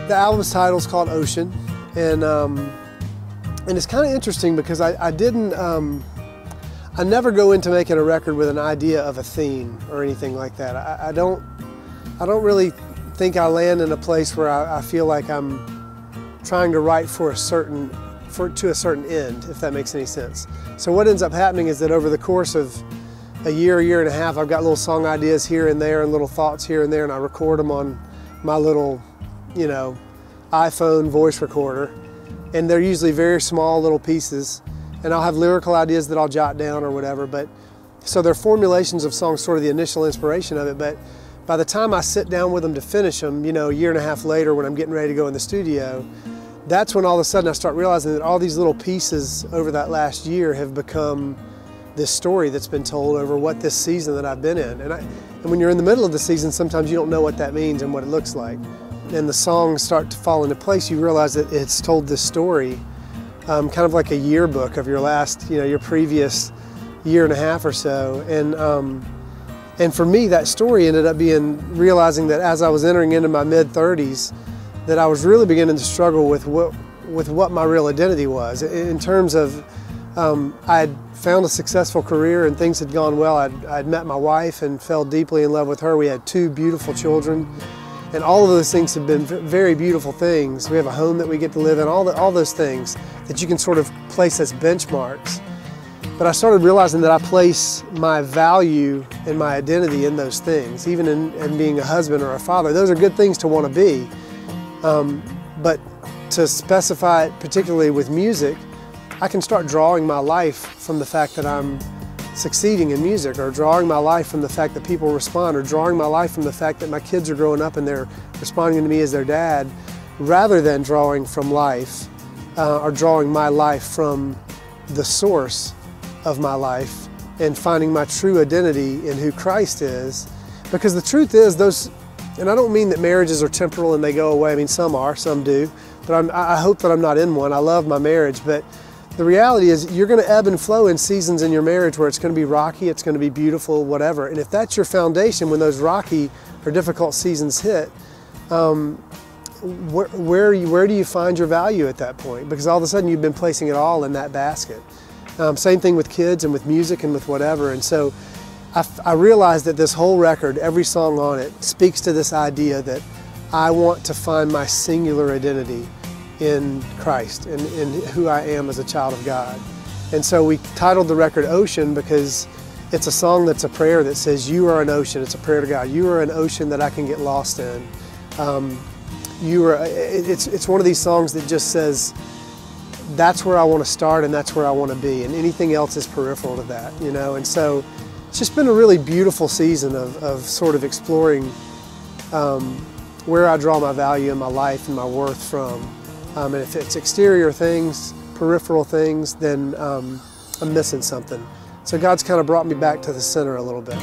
The album's title is called Ocean, and it's kind of interesting because I never go into making a record with an idea of a theme or anything like that. I don't really think I land in a place where I feel like I'm trying to write to a certain end, if that makes any sense. So what ends up happening is that over the course of a year and a half, I've got little song ideas here and there and little thoughts here and there, and I record them on my little, iPhone voice recorder. And they're usually very small little pieces. And I'll have lyrical ideas that I'll jot down or whatever. So they're formulations of songs, sort of the initial inspiration of it. But by the time I sit down with them to finish them, a year and a half later when I'm getting ready to go in the studio, that's when all of a sudden I start realizing that all these little pieces over that last year have become this story that's been told over what this season that I've been in. And when you're in the middle of the season, sometimes you don't know what that means and what it looks like. And the songs start to fall into place. You realize that it's told this story, kind of like a yearbook of your last, your previous year and a half or so. And for me, that story ended up being realizing that as I was entering into my mid-30s, that I was really beginning to struggle with what my real identity was. In terms of, I'd found a successful career and things had gone well. I'd met my wife and fell deeply in love with her. We had 2 beautiful children. And all of those things have been very beautiful things. We have a home that we get to live in, all those things that you can sort of place as benchmarks. But I started realizing that I place my value and my identity in those things, even in being a husband or a father. Those are good things to want to be. But to specify it particularly with music, I can start drawing my life from the fact that I'm succeeding in music, or drawing my life from the fact that people respond, or drawing my life from the fact that my kids are growing up and they're responding to me as their dad, rather than drawing from life, or drawing my life from the source of my life and finding my true identity in who Christ is. Because the truth is, and I don't mean that marriages are temporal and they go away. I mean, some are, some do. But I hope that I'm not in one. I love my marriage. But the reality is you're going to ebb and flow in seasons in your marriage where it's going to be rocky, it's going to be beautiful, whatever. And if that's your foundation, when those rocky or difficult seasons hit, where do you find your value at that point? Because all of a sudden you've been placing it all in that basket. Same thing with kids and with music and with whatever. And so I realized that this whole record, every song on it, speaks to this idea that I want to find my singular identity in Christ and in who I am as a child of God. And so we titled the record Ocean because it's a song that's a prayer that says, you are an ocean. It's a prayer to God. You are an ocean that I can get lost in. It's one of these songs that just says, that's where I want to start and that's where I want to be, and anything else is peripheral to that, And so it's just been a really beautiful season of sort of exploring where I draw my value in my life and my worth from. And if it's exterior things, peripheral things, then I'm missing something. So God's kind of brought me back to the center a little bit.